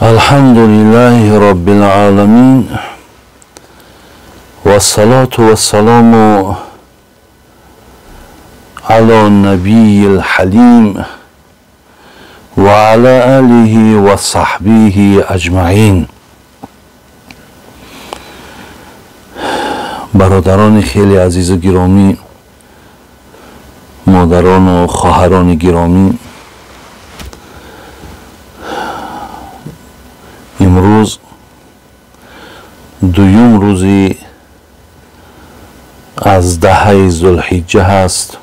الحمد لله رب العالمين والصلاة والسلام على النبي الحليم وعلى آله وصحبه أجمعين. برادران خیلی عزیز و گرامی، مادران و خواهران گرامی، امروز دویم روزی از دهه ذوالحجه هست.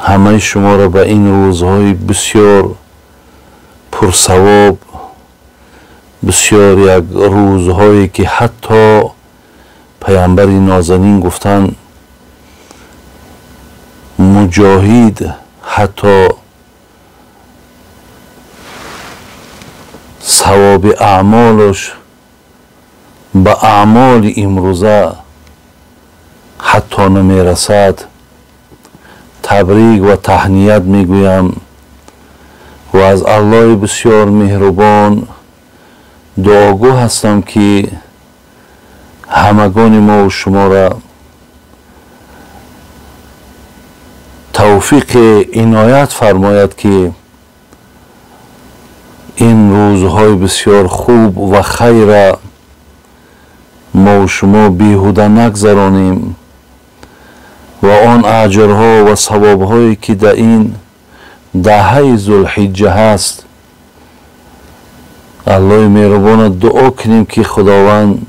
همه شما را به این روزهای بسیار پرثواب، بسیار یک روزهایی که حتی پیامبر نازنین گفتن مجاهد حتی ثواب اعمالش به اعمال امروزه حتی نمیرسد. تبریک و تهنیت میگویم و از الله بسیار مهربان دعاگو هستم که همگان ما و شما را توفیق عنایت فرماید که این روزهای بسیار خوب و خیر ما و شما بیهوده نگذرانیم و آن اجرها و ثوابهایی که در این دهه ذوالحجه هست الله مهربان دعا کنیم که خداوند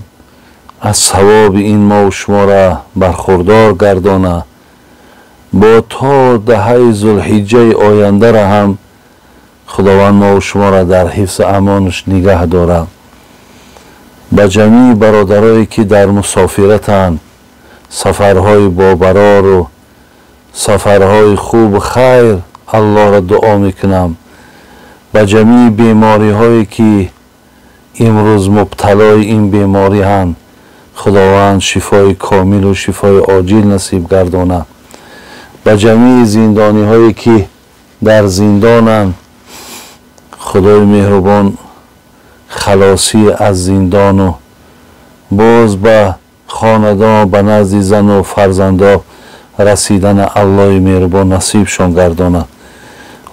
از ثواب این ما و شما را برخوردار گردانه، با تا دهه ذوالحجه آینده را هم خداوند ما و شما را در حفظ امانش نگه داره. به جمیع برادرایی که در مسافرتند، سفرهای بابرار و سفرهای خوب خیر الله را دعا میکنم. به جمیع بیماری هایی که امروز مبتلای این بیماری هستند خداوند شفای کامل و شفای عاجل نصیب گردانه. به جمیع زندانی هایی که در زندانند خدای مهربان خلاصی از زندان و باز به خاندان به نزد زن و فرزندا رسیدن الله مهربان نصیبشان گردانه.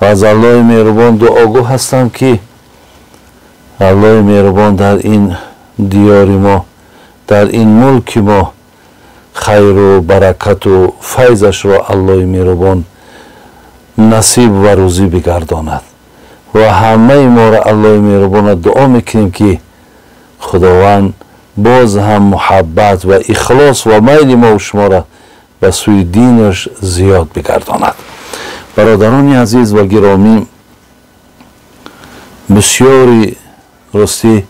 و از الله مهربان دعاگو هستم که الله مهربان در این دیار ما، در این ملک ما خیر و برکت و فیضش را الله مهربان نصیب و روزی بگرداند. و همه ما را الله مهربان دعا میکنیم که خداوند باز هم محبت و اخلاص و میل ما و شما را به سوی دینش زیاد بگرداند. برادران عزیز و گرامی، بسیاری راستی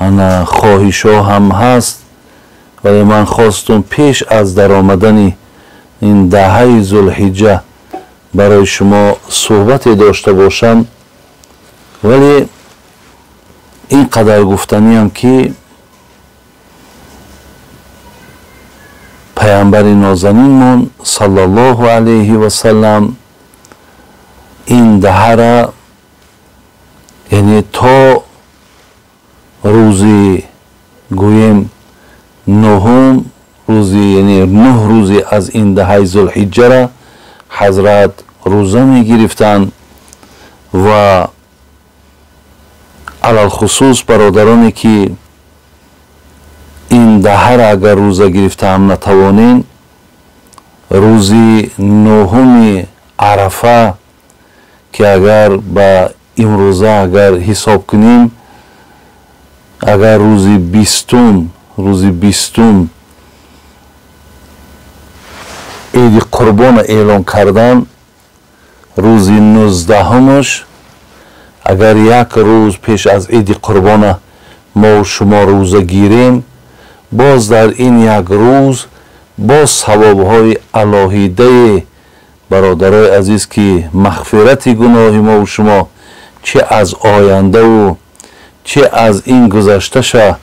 انا خواهش ها هم هست ولی من خواستم پیش از در آمدن این دهه ذوالحجه برای شما صحبت داشته باشم، ولی این قدر گفتنی هم که پیامبر نازنینمون صلی الله علیه و سلم این دهه را یعنی تا روزی گویم نهم روزی یعنی 9 روزی از این دهه ذوالحجه را حضرت روزه می گرفتند و علال خصوص برادرانی که این دهه را اگر روزه گرفته هم نتوانین روزی 9 عرفه که اگر با امروزه اگر حساب کنیم اگر روزی 20 عید قربان اعلان کردن روزی 19 اگر یک روز پیش از عید قربان ما و شما روزه گیریم باز در این یک روز باز ثوابهای الهیده برادرای عزیز که مغفرت گناه ما و شما چه از آینده و چه از این گذشته شه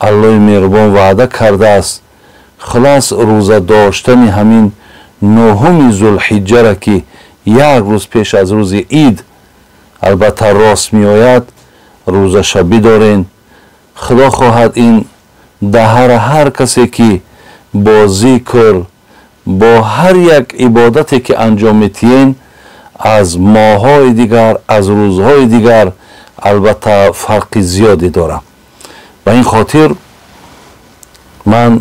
الله مهربان وعده کرده است. خلاص روزه داشتن همین 9 ذوالحجه را که یک روز پیش از روز عید البته راست می آید روزش بدارین. خدا خواهد این دهر هر کسی که با ذکر با هر یک عبادتی که انجام میتین از ماهای دیگر از روزهای دیگر البته فرق زیادی داره. به این خاطر من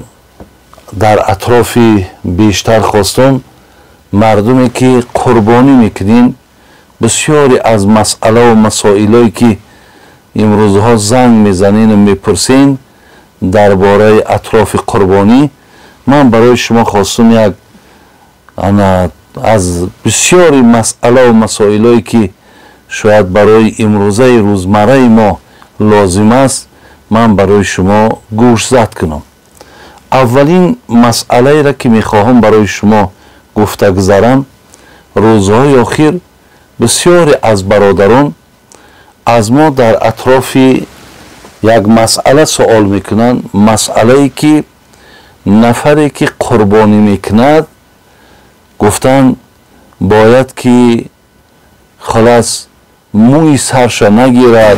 در اطراف بیشتر خواستم مردمی که قربانی میکنین بسیاری از مسئله و مسائلی که امروزها زنگ میزنین و میپرسین درباره اطراف قربانی، من برای شما خواستم یک از بسیاری مسئله و مسائلی که شاید برای امروزه روزمره ما لازم است من برای شما گوش زد کنم. اولین مسئله را که میخواهم برای شما گفته گذارم، روزهای آخر بسیاری از برادران از ما در اطراف یک مسئله سوال میکنند. مسئله ای که نفری که قربانی میکند گفتن باید که خلاص موی سرش نگیرد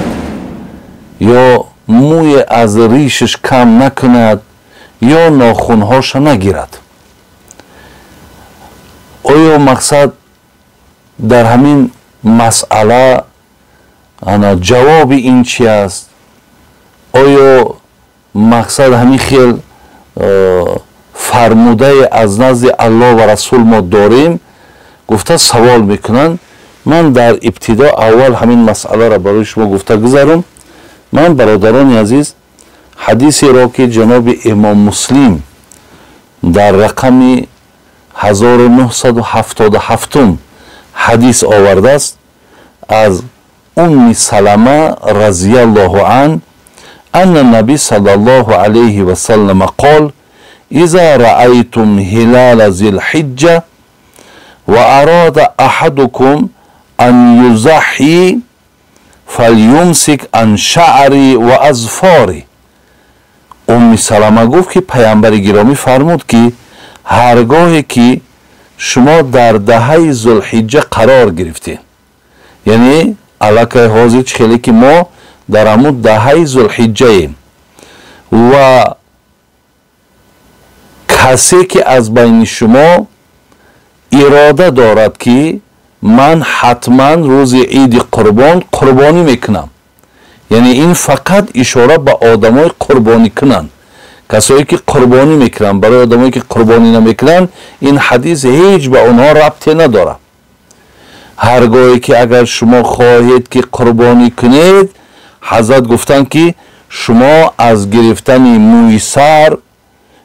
یا موی از ریشش کم نکند یا ناخونهاش نگیرد. آیا مقصد در همین مسئله جواب این چی است؟ آیا مقصد همین خیل فرموده از نزد الله و رسول ما داریم؟ گفته سوال میکنن. من در ابتدا اول همین مسئله را برای شما گفته گذارم. من برادران عزیز حدیثی را که جناب امام مسلم در رقم 1977 حدیث آورده است از ام سلمه رضی الله عنه ان النبی صلی الله علیه و سلم قال اذا رأيتم هلال ذي الحجة وأراد أحدكم أن يضحي فليمسك عن شعري وأظفاري. ام سلمه گفت که پیامبر گرامی فرمود که هرگاهی که شما در دهه ذوالحجه قرار گرفتین، یعنی علاقه حاضر خیلی که ما در همون دهه ذوالحجه ایم و کسی که از بین شما اراده دارد که من حتما روز عید قربانی میکنم، یعنی این فقط اشاره به آدمای قربانی کنن، کسایی که قربانی میکنن. برای آدمایی که قربانی نمیکنن این حدیث هیچ به اونها ربطی نداره. هرگاهی که اگر شما خواهید که قربانی کنید، حضرت گفتن که شما از گرفتن موی سر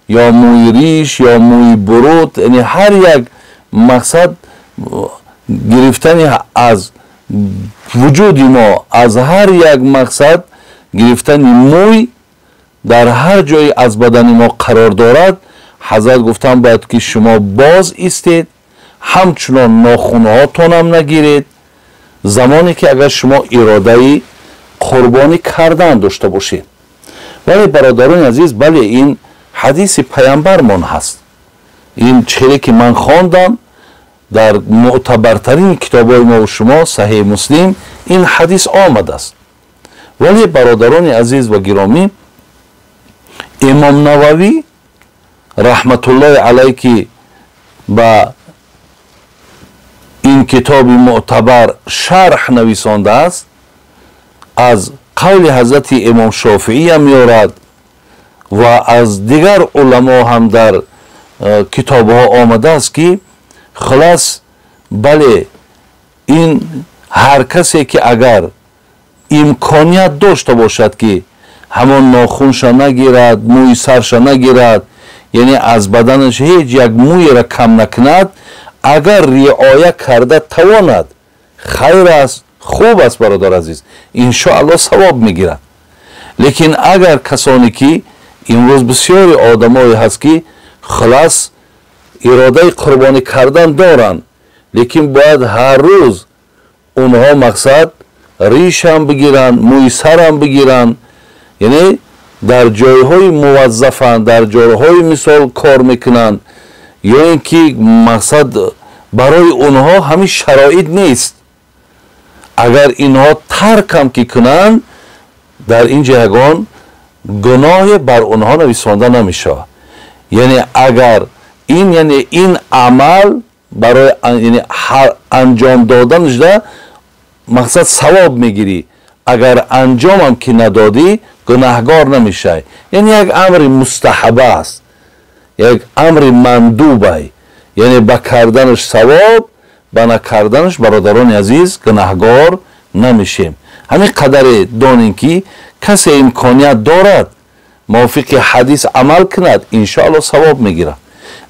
یا موی ریش یا موی برود، یعنی هر یک مقصد گرفتن از وجود ما، از هر یک مقصد گرفتن موی در هر جای از بدن ما قرار دارد، حضرت گفتن باید که شما باز ایستید، همچنان ناخونهاتون هم نگیرید زمانی که اگر شما اراده قربانی کردن داشته باشید. ولی برادران عزیز، بله این حدیث پیامبرمان هست. این چیزی که من خواندم در معتبرترین کتابای ما و شما صحیح مسلم این حدیث آمده است. ولی برادران عزیز و گرامی، امام نووی رحمت الله علیه که با این کتاب معتبر شرح نویسانده است، از قول حضرت امام شافعی هم میارد و از دیگر علما هم در کتاب ها آمده است که خلاص بله این هر کسی که اگر امکانیت داشته باشد که همون ناخونش نگیرد، موی سرش نگیرد، یعنی از بدنش هیچ یک موی را کم نکند، اگر رعایت کرده تواند، خیر است، خوب است برادر عزیز، انشاءالله ثواب میگیرد. لیکن اگر کسانی که امروز بسیاری آدمایی هست که خلاص اراده قربانی کردن دارن، لیکن باید هر روز اونها مقصد ریش هم بگیرن، موی سر هم بگیرن، یعنی در جایهای موظفن، در جایهای مثال کار میکنن، یا اینکه مقصد برای اونها همین شرایط نیست. اگر اینها ترک هم که کنند در اینجا یگان گناه بر اونها نویسانده نمیشه. یعنی اگر این عمل برای انجام دادنش ده مقصد ثواب میگیری، اگر انجام هم که ندادی گناهگار نمیشه. یعنی یک امر مستحب است، یک امر مندوبه، یعنی با کردنش ثواب، با نکردنش برادران عزیز گناهگار نمیشیم. همین قدر دانیم که کسی امکانیت دارد موافق حدیث عمل کند انشاءالله ثواب میگیره.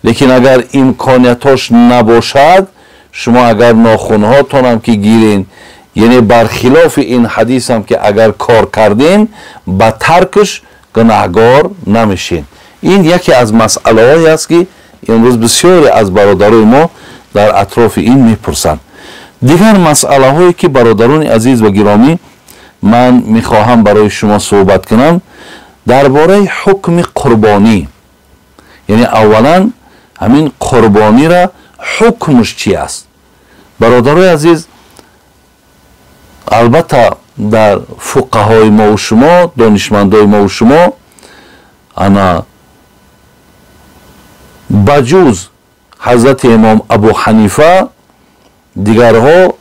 لیکن اگر امکانیتش نباشد، شما اگر ناخونهاتون هم که گیرین، یعنی برخلاف این حدیث هم که اگر کار کردین با ترکش گناهگار نمیشین. این یکی از مسئله هایی است که امروز بسیاری از برادرای ما در اطراف این میپرسند. دیگر مسئله هایی که برادران عزیز و گرامی من میخواهم برای شما صحبت کنم درباره حکم قربانی. یعنی اولا همین قربانی را حکمش چی است؟ برادرای عزیز، البته در فقهای ما و شما، دانشمندای ما و شما، انا بجوز حضرت امام ابو حنیفه دیگرها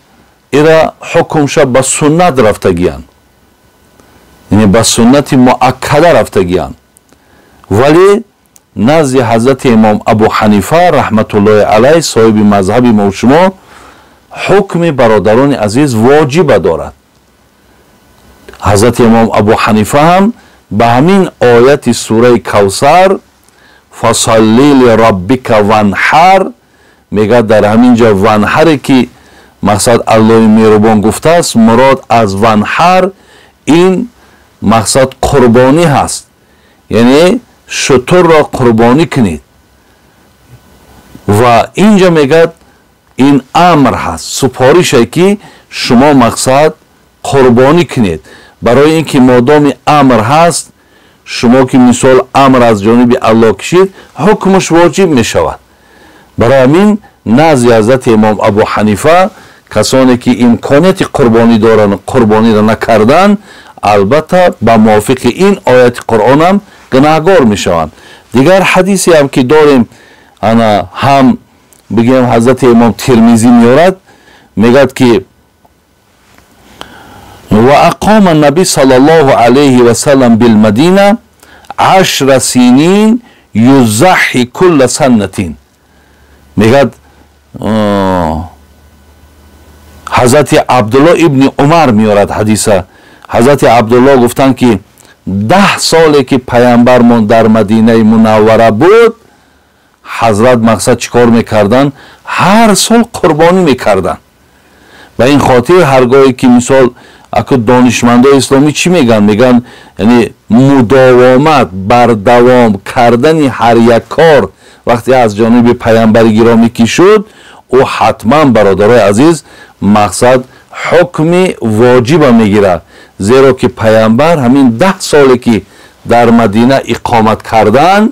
ایرا حکمش به سنت رفتگیان، یعنی به سنت مؤکده رفتگیان. ولی نزد حضرت امام ابو حنیفه رحمت الله علیه صاحب مذهب ما و شما حکم برادران عزیز واجب دارد. حضرت امام ابو حنیفه هم به همین آیت سوره کوثر فصلی لربک وانحر میگه در همین جا وانحر که مقصد الله مهربان گفته است، مراد از وانحر این مقصد قربانی هست، یعنی شتر را قربانی کنید. و اینجا میگه این امر هست، سپارش هست که شما مقصد قربانی کنید. برای اینکه مادام امر هست، شما که مثال امر از جانب الله کشید حکمش واجب می شود. برای همین نزد حضرت امام ابو حنیفه کسانی که امکانیت قربانی دارن قربانی را نکردن، البته با موافق این آیت قرآن هم گناهگار می شوند. دیگر حدیثی هم که داریم، انا هم بگیم حضرت امام ترمذی میارد، میگد که و اقام النبی صلی الله علیه و سلم بالمدینه 10 سنین یضحی کل سنتین. میگد حضرت عبدالله ابن عمر میارد حدیثه. حضرت عبدالله گفتن که 10 ساله که پیامبرمون در مدینه منوره بود، حضرت مقصد چیکار میکردن؟ هر سال قربانی میکردن. و این خاطر هرگاهی که مثال اکو دانشمندای اسلامی چی میگن؟ میگن یعنی مداومت، بردوام کردن هر یک کار وقتی از جانب پیامبر گرامی کی شد، او حتما برادرای عزیز مقصد حکم واجب میگیره. زیرا که پیامبر همین 10 سالی که در مدینه اقامت کردن،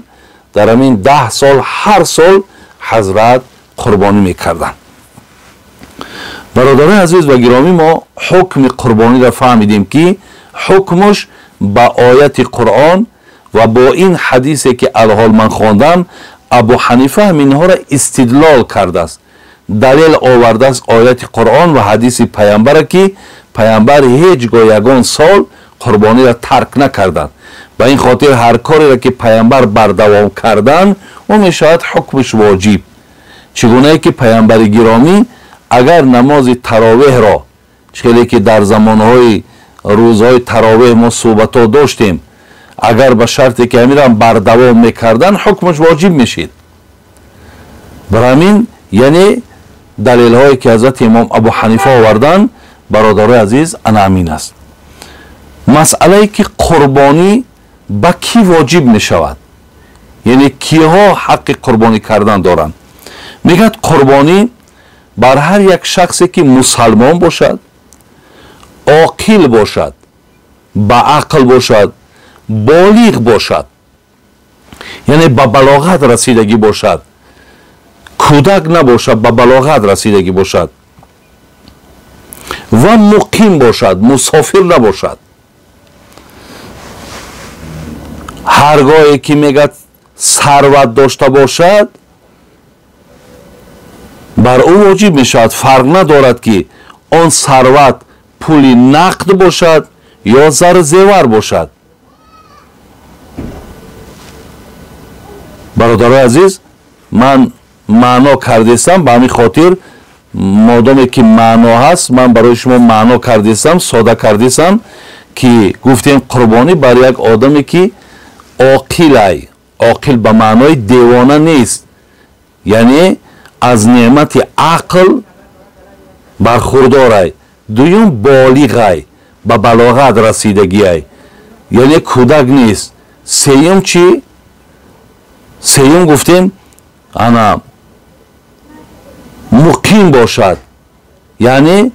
در همین 10 سال هر سال حضرت قربانی میکردن. برادران عزیز و گرامی، ما حکم قربانی را فهمیدیم که حکمش با آیت قرآن و با این حدیثی که الحال من خواندم ابو حنیفه اینها را استدلال کرده است، دلیل آورده است آیت قرآن و حدیث پیامبر که پیامبر هیچگاه یگان سال قربانی را ترک نکردند. با این خاطر هر کاری را که پیامبر بردوام کردن اون میشود حکمش واجب. چگونه که پیامبر گرامی اگر نماز تراویح را، چخیلی که در زمانهای روزهای تراویح ما صحبت ها داشتیم، اگر به شرطی که امیران بردوام میکردن حکمش واجب میشید. برامین یعنی دلیل هایی که حضرت امام ابو حنیفه آوردن برادرای عزیز انامین است. مسئله که قربانی با کی واجب می شود، یعنی کیها حق قربانی کردن دارند؟ میگد قربانی بر هر یک شخصی که مسلمان باشد، عاقل باشد، با عقل باشد، بالغ باشد، یعنی با بلاغت رسیدگی باشد، کودک نباشد، با بلاغت رسیدگی باشد و مقیم باشد، مسافر نباشد. هرگاهی که میگه ثروت داشته باشد بر او واجب میشود، فرق ندارد که آن ثروت پولی نقد باشد یا زر زیور باشد. برادرای عزیز، من معنا کردیستم، به همین خاطر مادامی که معنا هست من برای شما معنا کردیستم، ساده کردیستم که گفتیم قربانی بر یک آدمی که عاقل، عاقل به معنای دیوانه نیست، یعنی از نعمت عقل برخوردار، دویم بالغ، به بلاغت رسیدگی، یعنی کودک نیست. سیوم چی؟ سیوم گفتیم انا مقیم باشد، یعنی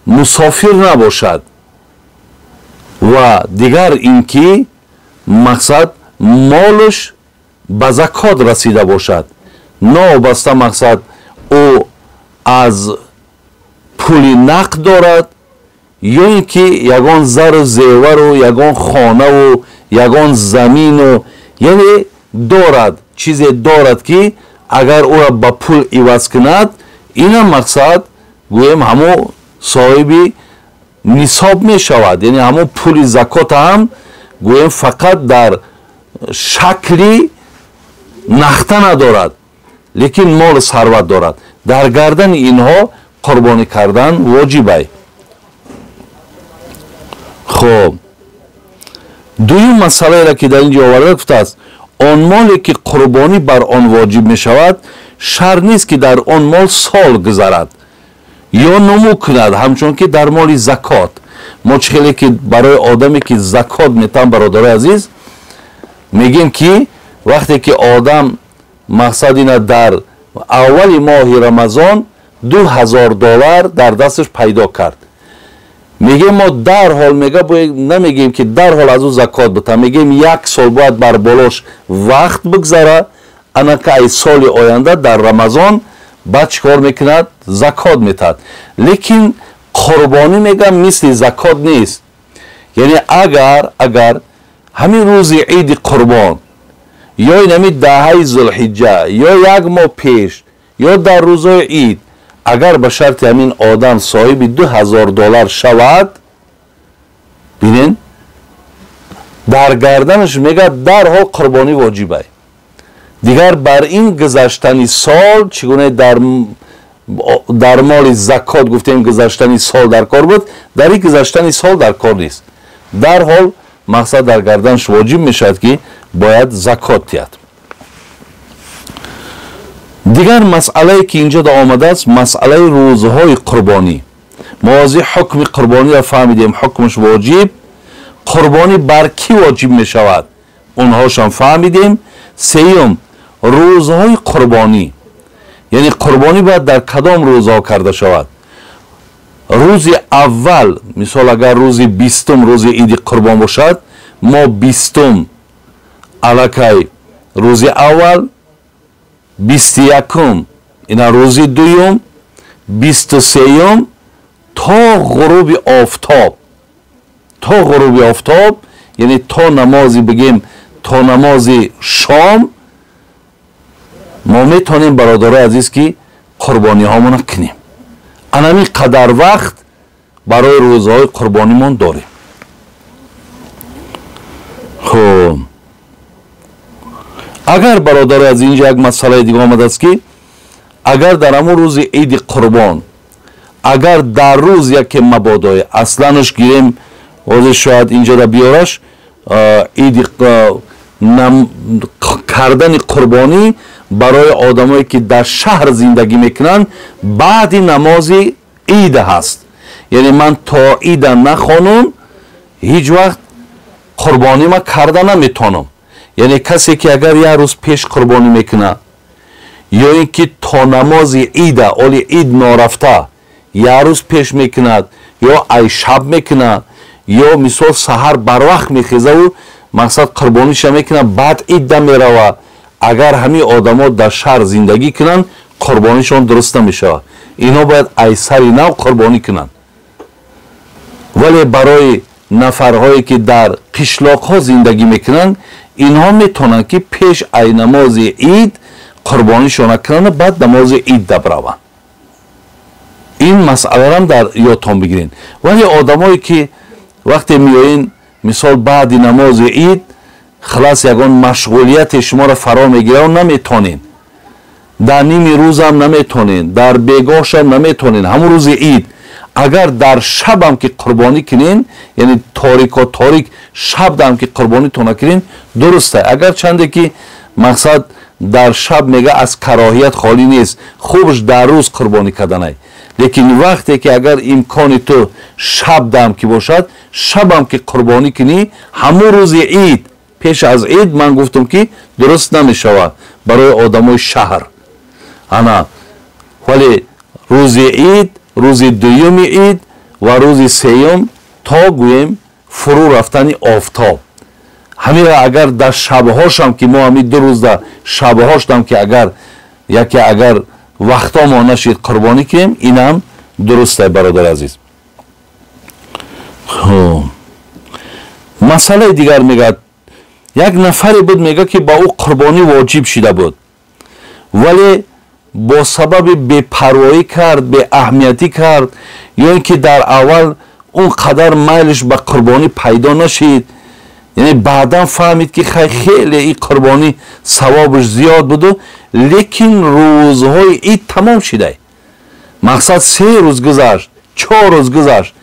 مسافر نباشد. و دیگر اینکه مقصد مالش به زکات رسیده باشد، نابسته مقصد او از پولی نقد دارد یا اینکه یگان زر و زیور و یگان خانه و یگان زمین و یعنی دارد، چیزی دارد که اگر او را به پول عوض کند این مقصد گویم همو صاحبی نصاب می شود، یعنی همو پول زکات هم گویم فقط در شکلی نخته ندارد لیکن مال ثروت دارد. در گردن اینها قربانی کردن واجبه. خب دویم مسئله را که در اینجا آورده گفته است آن مالی که قربانی بر آن واجب می شود شر نیست که در آن مال سال گذرد یا نمو کند، همچون که در مال زکات. ما خیلی که برای آدمی که زکات میتن برادر عزیز میگیم که وقتی که آدم مقصد اینه در اول ماه رمضان $2000 در دستش پیدا کرد، میگیم ما در حال نمیگیم که در حال از او زکات بده، میگیم یک سال باید بر بالاش وقت بگذره، انا که ای سال آینده در رمضان بعد چیکار میکند؟ زکات میتد. لیکن قربانی میگم مثل زکات نیست، یعنی اگر همین روز عید قربان یا این همین 10 ذوالحجه یا یک ماه پیش یا در روزهای عید اگر به شرط همین آدم صاحب $2000 شود، ببینین در گردنش میگه در حال قربانی واجبه. دیگر بر این گذشتنی سال چگونه در مال زکات گفتیم گذشتنی سال در کار بود، در این گذشتنی سال در کار نیست، در حال مقصد در گردنش واجب میشد که باید زکات دهد. دیگر مسئله که اینجا در آمده است مسئله روزهای قربانی. ما از حکم قربانی را فهمیدیم، حکمش واجب، قربانی بر کی واجب می شود اونهاش هم فهمیدیم. سیوم روزهای قربانی، یعنی قربانی باید در کدام روزها کرده شود. روز اول مثال اگر روز 20 روز عید قربان باشد، ما 20 الکی روز اول، 21 اینا روز دوم، 23 تا غروب آفتاب، تا غروب آفتاب یعنی تا نمازی بگیم تا نماز شام ما میتونیم برادرای عزیز که قربانی هامون کنیم. انمی قدر وقت برای روزهای قربانی من داریم. خب اگر برادر از اینجا یک مسئله دیگه آمده است که اگر در همون روز عید قربان اگر در روز یک مبادای اصلانش گیریم واسه شاید اینجا در بیارش عید کردن قربانی برای آدمایی که در شهر زندگی میکنن بعد نماز عید هست، یعنی من تا عید نخوانم هیچ وقت قربانی ما کرده نمیتونم. یعنی کسی که اگر یک روز پیش قربانی میکنه یا اینکه تا نماز عید اولی عید نارفته یک روز پیش میکند یا ای شب میکنه یا مثال سحر بر وقت میخیزه و مقصد قربانیش میکنه بعد عید میروه، اگر همین آدما در شهر زندگی کنن قربانیشون درست نمیشه، اینا باید ای سری نو قربانی کنن. ولی برای نفرهایی که در قشلاق‌ها زندگی میکنن اینها میتونن که پیش ای نماز عید قربانیشون کنن، بعد نماز عید بروند. این مسئله هم در یادتان بگیرین. ولی آدمایی که وقتی میایین مثال بعد نماز عید خلاص یگان مشغولیت شما را فرا میگیره و نمیتونین، در نیم روز هم نمیتونین، در بیگاهش هم نمیتونین، همون روز عید اگر در شب هم که قربانی کنین، یعنی تاریک و تاریک شب هم که قربانی تونه کنین درسته. اگر چنده که مقصد در شب میگه از کراهیت خالی نیست، خوبش در روز قربانی کردنه، لیکن وقتی که اگر امکان تو شب دم که باشد شب هم که قربانی کنی همون روز عید پیش از عید من گفتم که درست نمیشود برای آدمای شهر انا. ولی روز عید، روز دوم عید و روز سوم تا گویم فرو رفتن آفتاب، همین اگر در شبهاش هم که ما همین 2 روز در شبهاش هم که اگر وقتا ما نشید قربانی کنیم این هم درسته برادر عزیز. مسئله دیگر میگه یک نفری بود میگه که با او قربانی واجب شده بود ولی با سبب بی‌پروایی کرد، به اهمیتی کرد، یا اینکه در اول اون قدر میلش به قربانی پیدا نشید، یعنی بعدا فهمید که خیلی این قربانی ثوابش زیاد بود، لیکن روزهای عید تمام شده، مقصد 3 روز گذشت، 4 روز گذشت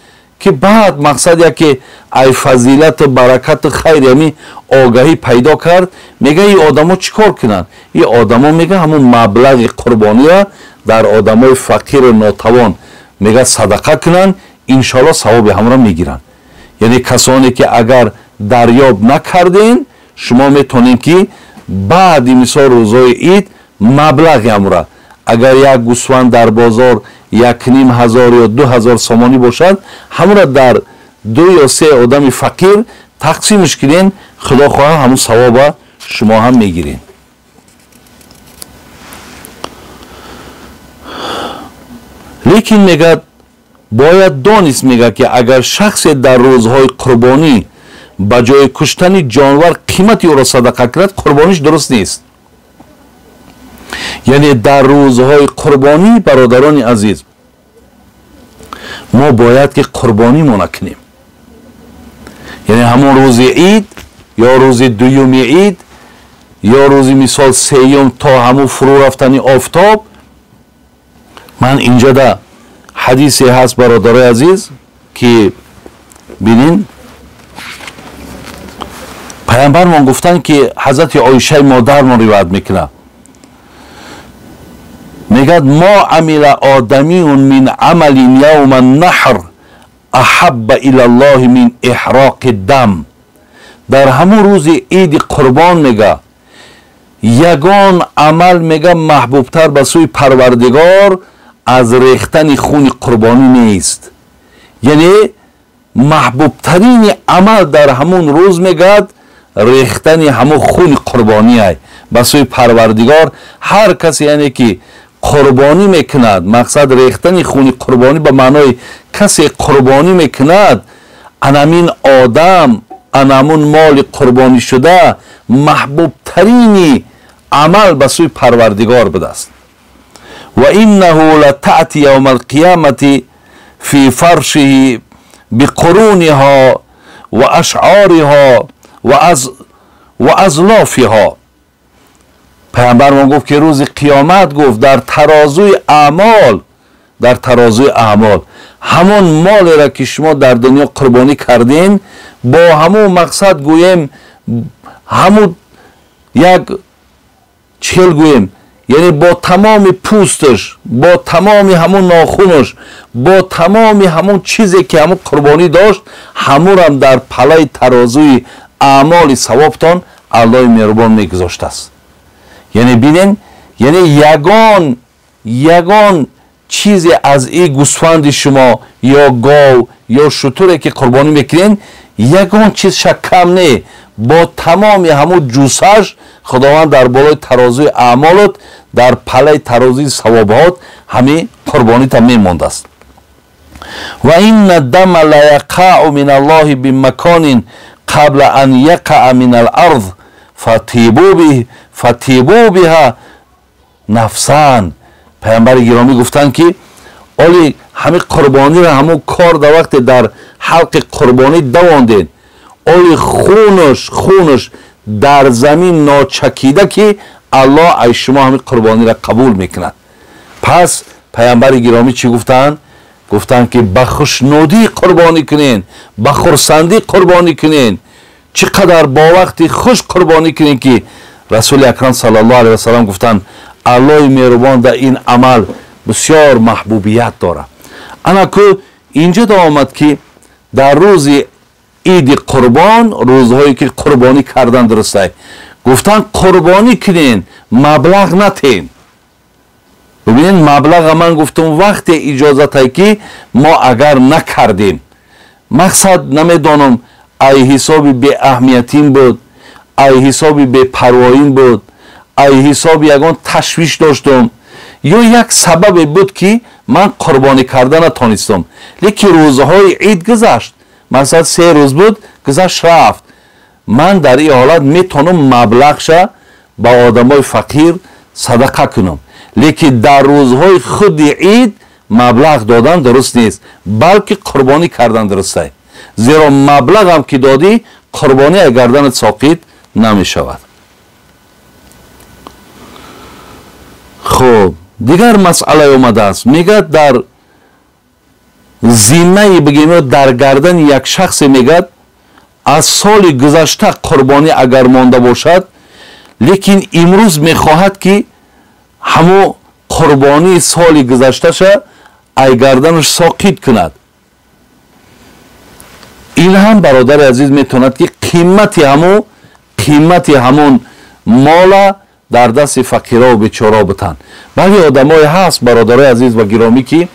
که بعد مقصد یکی ای فضیلت و برکت خیر یعنی آگاهی پیدا کرد. میگه این آدم ها چیکار کنن؟ این آدم ها میگه همون مبلغ قربانی ها در آدم های فقیر و ناتوان میگه صدقه کنن، انشالله ثواب همرا میگیرن. یعنی کسانی که اگر دریاب نکردین شما میتونین که بعد مثال روزای عید مبلغ همرا اگر یک گوسفند در بازار 1,500 یا 2,000 سامانی باشد همون در 2 یا 3 آدم فقیر تقسیمش کنین، خدا خواه همون ثواب شما هم میگیرین. لیکن میگه باید دانست میگه که اگر شخص در روزهای قربانی با جای کشتن جانور قیمتی او را صدقه کرد قربانیش درست نیست. یعنی در روزهای قربانی برادران عزیز ما باید که قربانی ما نکنیم، یعنی همون روز عید یا روز دوم عید یا روز مثال 3 تا همون فرو رفتن آفتاب. من اینجا در حدیثی هست برادرای عزیز که بینین پیامبر ما گفتن که حضرت عایشه مادر ما روایت میکنه، میگه ما عمل آدمی من عمل یوم النحر احب الی الله من احراق دم. در همون روز عید قربان میگه یگان عمل میگه محبوبتر به سوی پروردگار از ریختن خون قربانی نیست. یعنی محبوبترین عمل در همون روز میگه ریختن همون خون قربانی است به سوی پروردگار. هر کسی یعنی که قربانی میکند، مقصد ریختن خون قربانی به معنای کسی قربانی میکند، انامین آدم انامون مال قربانی شده محبوب ترین عمل به سوی پروردگار بدست. و انه لتأتی یوم القیامت فی فرشه بقرونها و اشعارها و ازلافها. پیامبر ما گفت که روز قیامت گفت در ترازوی اعمال همون مال را که شما در دنیا قربانی کردین با همون مقصد گویم همون یک چهل گویم یعنی با تمام پوستش، با تمام همون ناخونش، با تمام همون چیزی که همون قربانی داشت همون هم در پلای ترازوی اعمال ثوابتان الله مهربان میگذاشته است. یعنی ببینین، یعنی یگان چیزی از این گوسفند شما یا گاو یا شتری که قربانی میکنین یگان چیز کم نه، با تمام همون جوسش خداوند در بالای ترازوی اعمالت در پله ترازوی ثوابات همین قربانی تا میمانده است. و این الدم لیقع من الله بمکان قبل ان یقع من الارض فتیبوا بها نفسان. پیامبر گرامی گفتند که اولی همه قربانی را همون کار در وقت در حلق قربانی دواندین، اولی خونش در زمین ناچکیده که الله ای شما همه قربانی را قبول میکند. پس پیامبر گرامی چی گفتند؟ گفتند که با خوشنودی قربانی کنین، با خرسندی قربانی کنین، چقدر با وقتی خوش قربانی کنین که رسول اکرم صلی الله علیه و سلم گفتند الله مهربان در این عمل بسیار محبوبیت داره. انا که اینجا دا آمد که در روز عید قربان، روزهایی که قربانی کردن درسته، گفتن قربانی کنین، مبلغ نتین. ببینین مبلغ من گفتم وقت اجازت هایی که ما اگر نکردیم، مقصد نمیدانم ای حسابی به اهمیتین بود، ای حسابی به پروایین بود، ای حسابی یگان تشویش داشتم، یا یک سبب بود که من قربانی کردن نتانستم. لیکن روزهای عید گذشت، مثلا 3 روز بود گذشت رفت، من در این حالت میتونم مبلغش با آدمای فقیر صدقه کنم. لیکن در روزهای خود عید مبلغ دادن درست نیست، بلکه قربانی کردن درسته. زیرا مبلغ هم که دادی قربانی گردن ساقط نمی شود. خب دیگر مسئله اومده است، میگه در ذمه بگیم در گردن یک شخص میگه از سال گذشته قربانی اگر مانده باشد، لیکن امروز میخواهد که همو قربانی سال گذشته شه ای گردنش ساقط کند. این هم برادر عزیز میتوند که قیمت همون مال در دست فقیرا و بیچارا بتن. بعضی آدمای هست برادر عزیز و گرامی که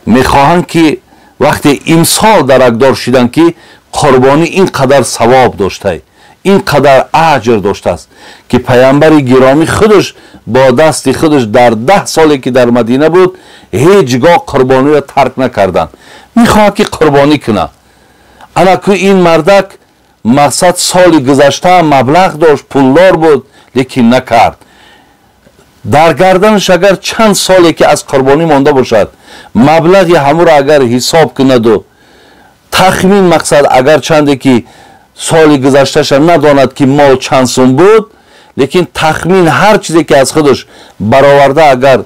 میخواهند که وقتی امسال درکدار شدن که قربانی اینقدر ثواب داشته، اینقدر اجر داشته است که پیامبر گرامی خودش با دست خودش در 10 سالی که در مدینه بود هیچگاه قربانی را ترک نکردن. میخواد که قربانی کنه. انا که این مردک مقصد سال گذشته مبلغ داشت، پولدار بود، لیکن نکرد. در گردنش اگر چند سالی که از قربانی مانده باشد، مبلغی همو را اگر حساب کند و تخمین مقصد اگر چنده که سال گذشتهش نداند که مال چند سوم بود، لیکن تخمین هر چیزی که از خودش برآورده اگر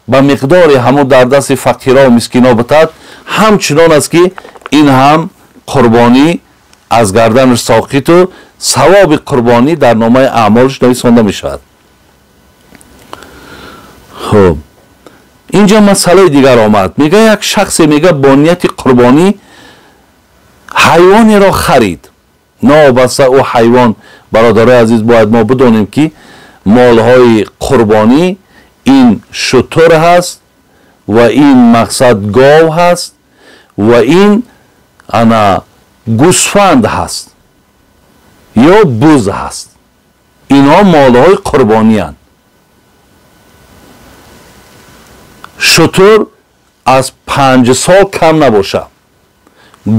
با مقدار همو در دست فقیرا و مسکینا بتد، همچنان است که این هم قربانی از گردنش ساقط و ثواب قربانی در نامه اعمالش نویسنده می شود. خب اینجا مسئله دیگر آمد، میگه یک شخص میگه با نیت قربانی حیوانی را خرید. نابسته او حیوان برادر عزیز باید ما بدونیم که مالهای قربانی این شتر هست و این مقصد گاو هست و این گوسفند هست یا بز هست. اینها مالهای قربانی هست. شتر از 5 سال کم نباشه،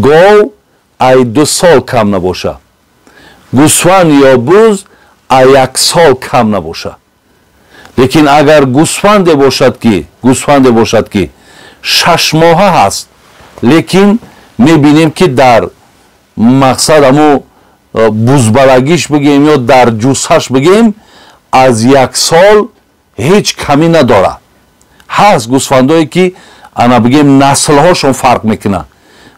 گاو ای 2 سال کم نباشه، گوسفند یا بز ای 1 سال کم نباشه. لیکن اگر گوسفند باشد که 6 ماه هست، لیکن میبینیم که در مقصد همو بزبلگیش بگیم یا در جوسش بگیم از 1 سال هیچ کمی نداره. هست گوسفندایی که انا بگیم نسل هاشون فرق میکنه.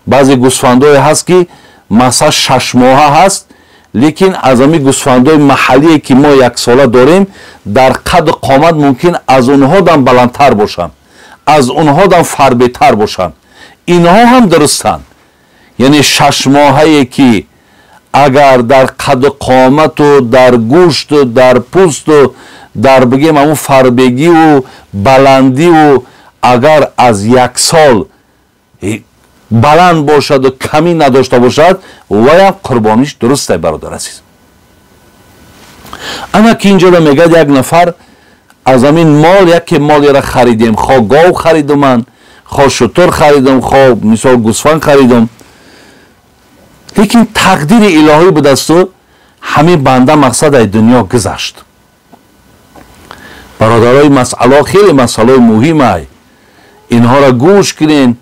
بعضی گوسفندایی هست که مثلا 6 ماه هست، لیکن از امی گوسفندای محلی که ما 1 ساله داریم در قد و قامت ممکن از اونها دم بلندتر باشن، از اونها دم فربه‌تر باشن. اینها هم درستن. یعنی 6 ماهی که اگر در قد و قامت و در گوشت و در پوست و در بگیم همون فربگی و بلندی و اگر از 1 سال بلند باشد و کمی نداشته باشد و یا قربانیش درسته برادر عزیز. اما که اینجا میگه یک نفر از همین مال یک مالی را خریدیم، خواه گاو خریدم من، خواه شتر خریدم، خواه مثال گوسفند خریدم. لیکن تقدیر الهی بود است و همین بنده مقصد ای دنیا گذشت. برادرای مسئله خیلی مسئله مهم ای، اینها را گوش کنین.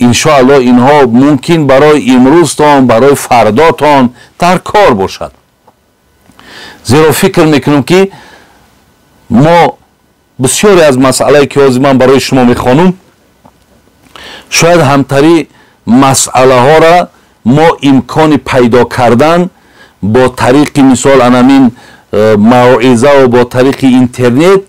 انشاءالله اینها ممکن برای امروزتان، برای فرداتان در کار باشد. زیرا فکر میکنم که ما بسیاری از مسئله که از من برای شما میخوانم، شاید همتری مسئله ها را ما امکان پیدا کردن با طریق مثال انامین موعظه و با طریق اینترنت،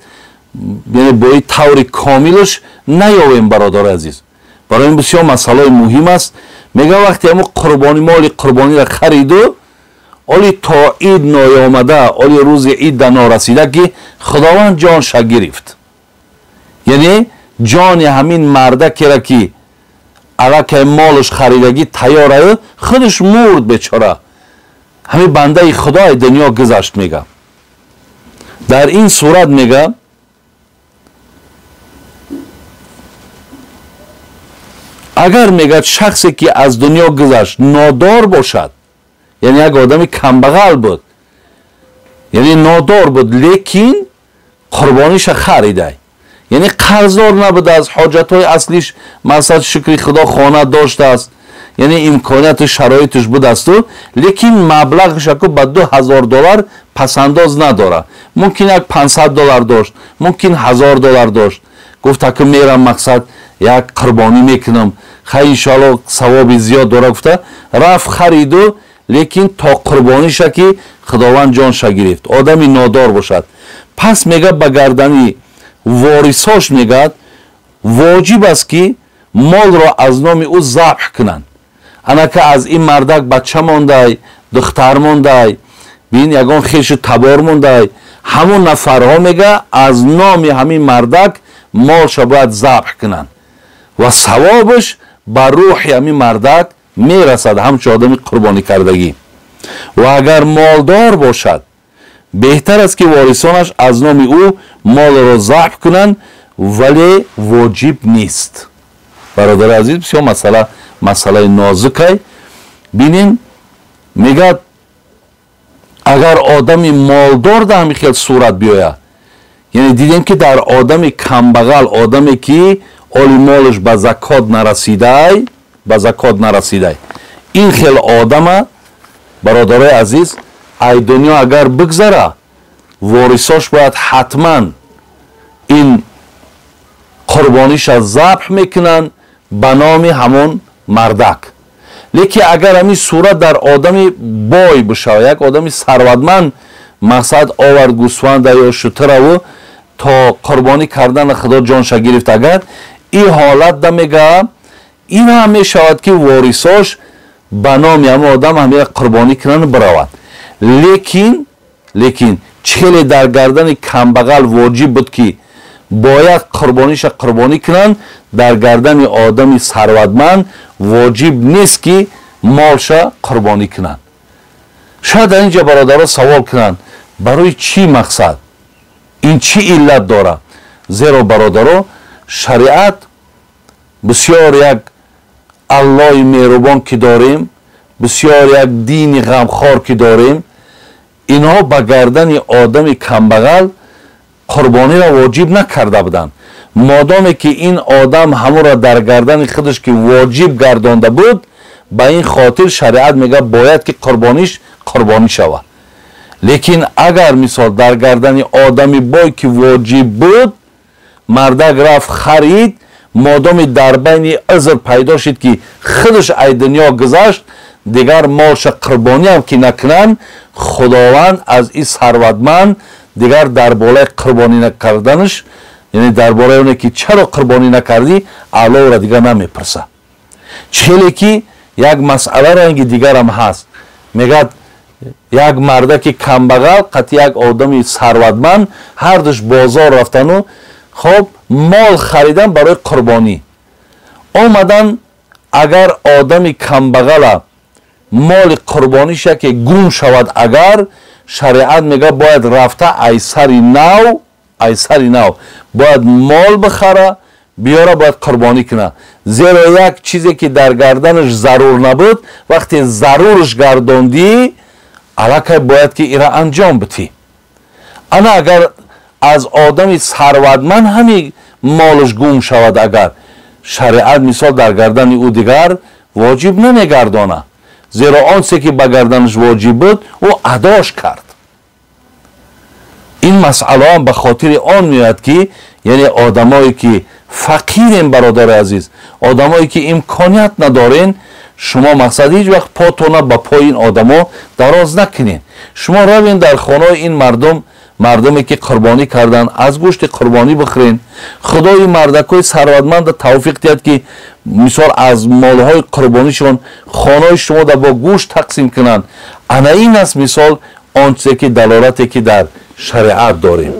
یعنی با این طور کاملش نیاویم. برادر عزیز، برای این بسیار مسئله مهم است. میگه وقتی همون قربانی مال قربانی را خریدو، اولی تا عید نیامده، اولی روز عید در نارسیده که خداوند جانش گرفت. یعنی جان همین مرده را که اگر که مالش خریدگی تیاره خودش مرد بیچاره. همین بنده خدای دنیا گذشت. میگه در این صورت میگه اگر میگه شخصی که از دنیا گذشت نادار باشد، یعنی یک آدم کمبغل بود، یعنی نادار بود لیکن قربانیش خریده، یعنی قرضدار نبوده، از حاجت های اصلیش مثلا شکر خدا خانه داشته است، یعنی امکانیت شرایطش بود است و لیکن مبلغش که به $2000 پسنداز نداره. ممکن یک $500 داشت، ممکن $1000 داشت. گفت که میرم مقصد یک قربانی میکنم، خیلی انشاءالله ثواب زیاد داره. گفته رفت خریدو، لیکن تا قربانیش که خداوند جانش گرفت. آدمی نادار باشد. پس میگه به گردنی وارثاش میگه واجب است که مال را از نام او ذبح کنند. انا که از این مردک بچه مونده، دختر مونده، بین یگان خیش تبار مونده، همون نفرها میگه از نام همین مردک مالش باید ذبح کنند و ثوابش بر روح همین مردک میرسد، همچه آدمی قربانی کردگی. و اگر مالدار باشد بهتر است که وارثانش از نام او مال را ذبح کنند، ولی واجب نیست. برادر عزیز، بسیار مسئله نازکه. بینین میگه اگر آدمی مالدار در همین خیل صورت بیاید، یعنی دیدیم که در آدمی کمبغل، آدمی که آل مالش به زکات نرسیده، این خیل آدم برادر عزیز ای دنیا اگر بگذره، وارثاش باید حتما این قربانیش از ذبح میکنن به نام همون مردک. لیکن اگر همین صورت در آدمی بای بشه، یک آدمی ثروتمند مقصد آورد گوسفند یا شتر و تا قربانی کردن خدا جانش گرفت، اگر این حالت ده میگه این هم میشود که وارثاش به نام همون آدم همین قربانی کنن برود. لیکن چهل در گردن کمبغل واجب بود که باید قربانیش قربانی کنن، در گردن آدمی ثروتمند واجب نیست که مالش قربانی کنن. شاید در اینجا برادرها سوال کنن برای چی مقصد، این چی علت داره؟ زیرا برادرها شریعت بسیار یک الله مهربان که داریم، بسیار یک دین غمخوار که داریم، اینها به گردن آدم کمبغل قربانی را واجب نکرده بودند. مادامی که این آدم همون را در گردن خودش که واجب گردانده بود، به این خاطر شریعت میگه باید که قربانی شود. لیکن اگر مثال در گردن آدمی بای که واجب بود، مردک رفت خرید، مادامی در بین عذر پیدا شد که خودش ای دنیا گذشت، دیگر مالش قربانی هم که نکنن، خداوند از این ثروتمند دیگر در بالای قربانی نکردنش، یعنی در بالای اونه که چرا قربانی نکردی، الله را دیگر نمیپرسه. چهلی که یک مسئله را اینگه دیگر هم هست، میگه یک مرده که کمبغل قطع یک آدمی ثروتمند هر دوش بازار رفتن و خب مال خریدن برای قربانی آمدن. اگر آدمی کمبغل مال قربانیش که گم شود، اگر شریعت میگه باید رفته ایسری نو باید مال بخره، بیاره باید قربانی کنه، زیرا یک چیزی که در گردنش ضرور نبود وقتی ضرورش گرداندی الکی باید که ایره انجام بدی. انا اگر از آدم ثروتمند همین مالش گم شود، اگر شریعت مثال در گردن او دیگر واجب نمیگردانه، زیرا آنچه که به گردنش واجب بود او اداش کرد. این مسئله هم به خاطر آن میاد که یعنی آدمایی که فقیرین برادر عزیز، آدمایی که امکانیت ندارین، شما مقصد هیچ وقت پاتون به پای این آدما دراز نکنین. شما روین در خانه این مردمی که قربانی کردن از گوشت قربانی بخورین. خدای مردکای ثروتمند توفیق دهد که مثال از مالهای قربانیشون خانه شما در با گوشت تقسیم کنند. انا این است مثال آنچه که دلالتی که در شریعت داریم.